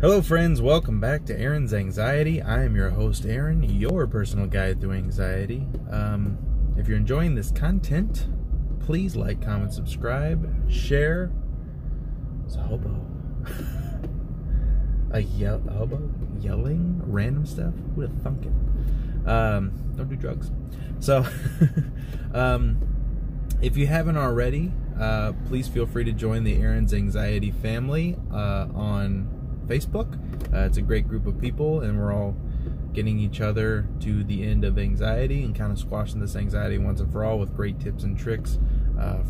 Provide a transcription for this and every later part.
Hello friends, welcome back to Aaron's Anxiety. I am your host Aaron, your personal guide through anxiety. If you're enjoying this content, please like, comment, subscribe, share. It's a hobo. Hobo? Yelling? Random stuff? Who would have thunk it? Don't do drugs. So, if you haven't already, please feel free to join the Aaron's Anxiety family on Facebook. It's a great group of people, and we're all getting each other to the end of anxiety and kind of squashing this anxiety once and for all with great tips and tricks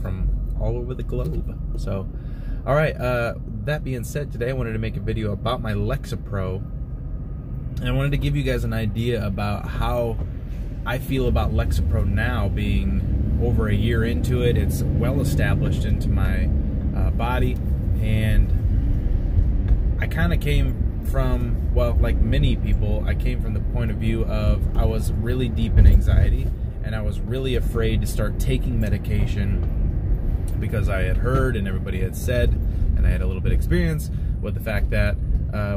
from all over the globe. So, all right, that being said, today I wanted to make a video about my Lexapro, and I wanted to give you guys an idea about how I feel about Lexapro now, being over a year into it. It's well established into my body, and I kind of came from, well, like many people, I came from the point of view of I was really deep in anxiety, and I was really afraid to start taking medication because I had heard and everybody had said, and I had a little bit of experience with the fact that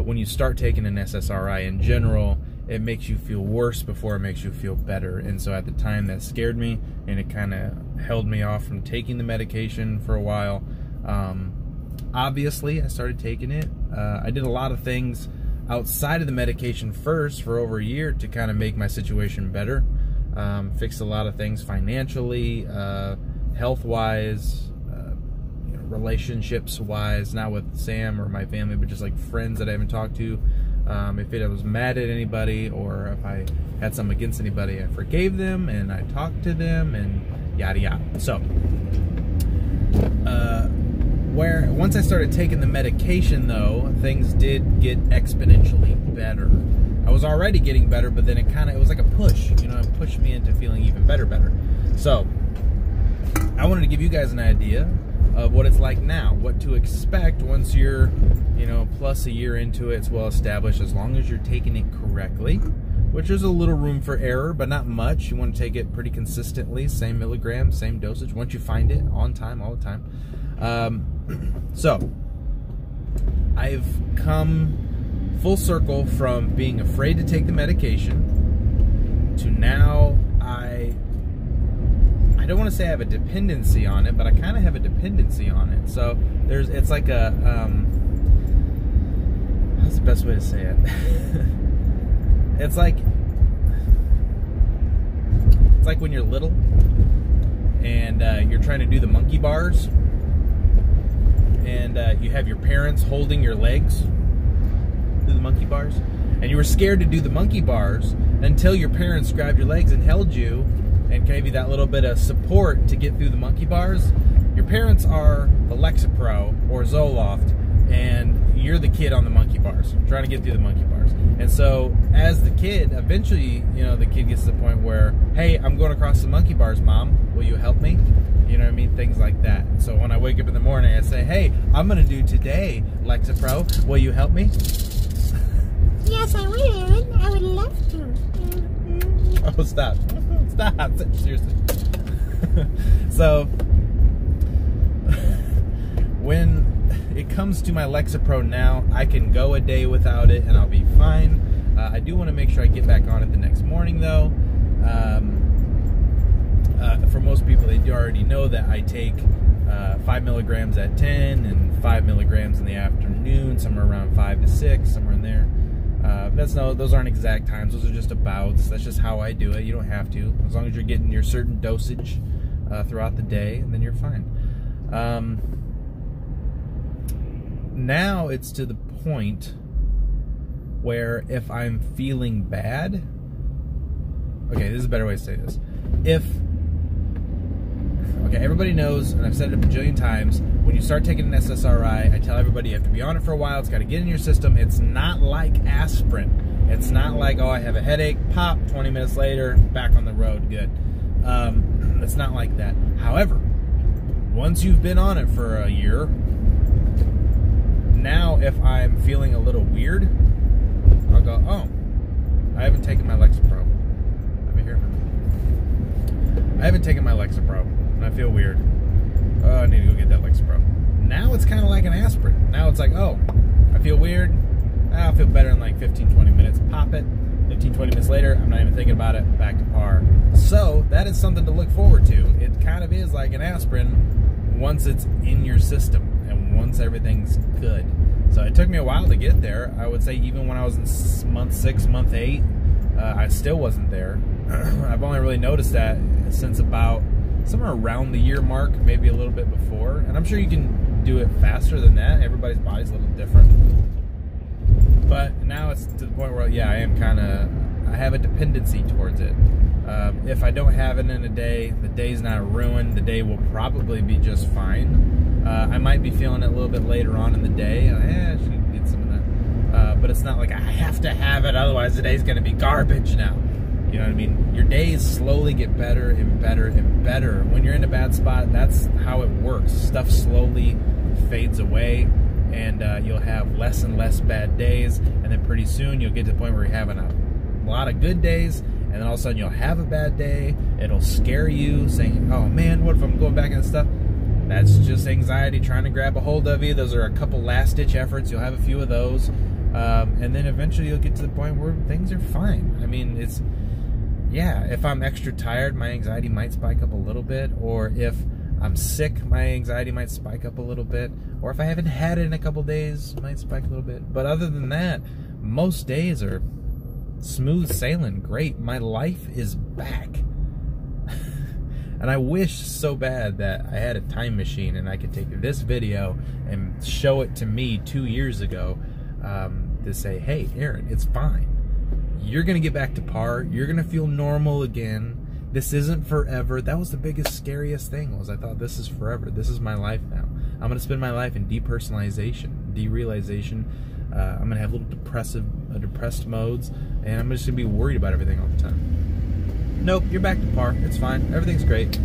when you start taking an SSRI in general, it makes you feel worse before it makes you feel better. And so at the time that scared me, and it kind of held me off from taking the medication for a while. Obviously, I started taking it. I did a lot of things outside of the medication first for over a year to kind of make my situation better. Fixed a lot of things financially, health-wise, relationships-wise, not with Sam or my family, but just like friends that I haven't talked to. If I was mad at anybody or if I had something against anybody, I forgave them and I talked to them and yada yada. So, once I started taking the medication, though, things did get exponentially better. I was already getting better, but then it was like a push, you know, it pushed me into feeling even better. So, I wanted to give you guys an idea of what it's like now, what to expect once you're, you know, plus a year into it. It's well established as long as you're taking it correctly, which there's a little room for error, but not much. You want to take it pretty consistently, same milligrams, same dosage, once you find it, on time, all the time. So, I've come full circle from being afraid to take the medication to now I don't want to say I have a dependency on it, but I kind of have a dependency on it. So it's like a, what's the best way to say it? It's like when you're little and you're trying to do the monkey bars, and you have your parents holding your legs through the monkey bars, and you were scared to do the monkey bars until your parents grabbed your legs and held you and gave you that little bit of support to get through the monkey bars. Your parents are the Lexapro or Zoloft, and you're the kid on the monkey bars, trying to get through the monkey bars. And so, as the kid, eventually, you know, the kid gets to the point where, hey, I'm going across the monkey bars, Mom, will you help me? You know what I mean? Things like that. So when I wake up in the morning, I say, hey, I'm going to do today, Lexapro, will you help me? Yes, I would. I would love to. Oh, stop. Stop. Seriously. So, when it comes to my Lexapro now, I can go a day without it and I'll be fine. I do want to make sure I get back on it the next morning, though. For most people, they already know that I take 5 milligrams at 10 and 5 milligrams in the afternoon, somewhere around 5 to 6, somewhere in there. Those aren't exact times. Those are just abouts. That's just how I do it. You don't have to. As long as you're getting your certain dosage throughout the day, then you're fine. Now it's to the point where if I'm feeling bad, okay, this is a better way to say this. Okay, everybody knows, and I've said it a bajillion times, when you start taking an SSRI, I tell everybody you have to be on it for a while. It's got to get in your system. It's not like aspirin. It's not like, oh, I have a headache, pop, 20 minutes later, back on the road, good. It's not like that. However, once you've been on it for a year, now if I'm feeling a little weird, I'll go, oh, I haven't taken my Lexapro. Let me hear it. I haven't taken my Lexapro, and I feel weird. Oh, I need to go get that Lexapro. Now it's kind of like an aspirin. Now it's like, oh, I feel weird. I'll feel better in like 15-20 minutes. Pop it. 15-20 minutes later, I'm not even thinking about it. Back to par. So that is something to look forward to. It kind of is like an aspirin once it's in your system and once everything's good. So it took me a while to get there. I would say even when I was in month 6, month 8, I still wasn't there. I've only really noticed that since about somewhere around the year mark, maybe a little bit before. And I'm sure you can do it faster than that. Everybody's body's a little different. But now it's to the point where, yeah, I have a dependency towards it. If I don't have it in a day, the day's not ruined. The day will probably be just fine. I might be feeling it a little bit later on in the day. I should get some of that. But it's not like I have to have it, otherwise the day's going to be garbage now. You know what I mean? Your days slowly get better and better and better. When you're in a bad spot, that's how it works. Stuff slowly fades away, and you'll have less and less bad days, and then pretty soon you'll get to the point where you're having a lot of good days, and then all of a sudden you'll have a bad day. It'll scare you, saying, oh man, what if I'm going back and stuff? That's just anxiety trying to grab a hold of you. Those are a couple last-ditch efforts. You'll have a few of those, and then eventually you'll get to the point where things are fine. I mean, it's... yeah, if I'm extra tired, my anxiety might spike up a little bit, or if I'm sick, my anxiety might spike up a little bit, or if I haven't had it in a couple days, it might spike a little bit. But other than that, most days are smooth sailing, great. My life is back. And I wish so bad that I had a time machine and I could take this video and show it to me 2 years ago to say, hey, Aaron, it's fine. You're going to get back to par. You're going to feel normal again. This isn't forever. That was the biggest, scariest thing, was I thought this is forever. This is my life now. I'm going to spend my life in depersonalization, derealization. I'm going to have little depressed modes, and I'm just going to be worried about everything all the time. Nope, you're back to par. It's fine. Everything's great.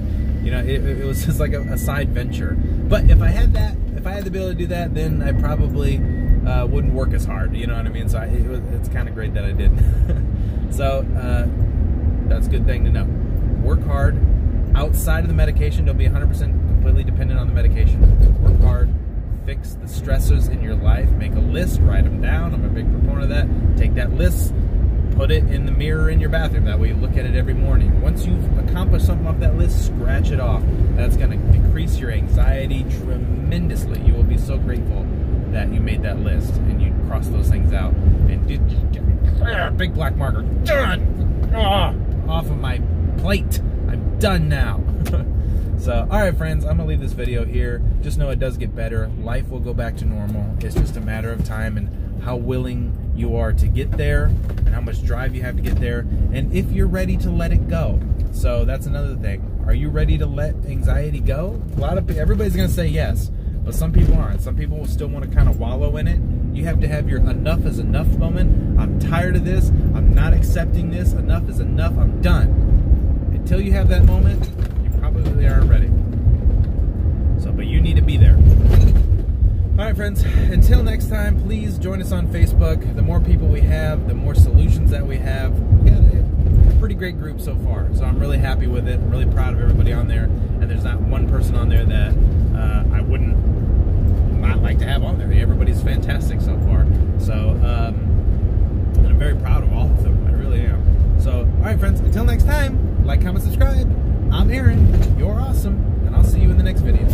You know, it was just like a side venture. But if I had that, if I had the ability to do that, then I probably... wouldn't work as hard, you know what I mean? So it's kind of great that I did. So that's a good thing to know. Work hard. Outside of the medication, don't be 100% completely dependent on the medication. Work hard. Fix the stressors in your life. Make a list. Write them down. I'm a big proponent of that. Take that list. Put it in the mirror in your bathroom. That way you look at it every morning. Once you've accomplished something off that list, scratch it off. That's going to decrease your anxiety tremendously. You will be so grateful that you made that list and you crossed those things out and did big black marker, done, off of my plate. I'm done now. So, all right, friends, I'm gonna leave this video here. Just know it does get better. Life will go back to normal. It's just a matter of time and how willing you are to get there and how much drive you have to get there, and if you're ready to let it go. So that's another thing. Are you ready to let anxiety go? Everybody's gonna say yes. But some people aren't. Some people will still want to kind of wallow in it. You have to have your enough is enough moment. I'm tired of this. I'm not accepting this. Enough is enough. I'm done. Until you have that moment, you probably aren't ready. So, but you need to be there. All right, friends. Until next time, please join us on Facebook. The more people we have, the more solutions that we have. We got a pretty great group so far. So I'm really happy with it. I'm really proud of everybody on there. And there's not one person on there that I wouldn't not like to have on there. Everybody's fantastic so far. So, and I'm very proud of all of them. I really am. So, all right, friends, until next time, like, comment, subscribe. I'm Aaron. You're awesome. And I'll see you in the next video.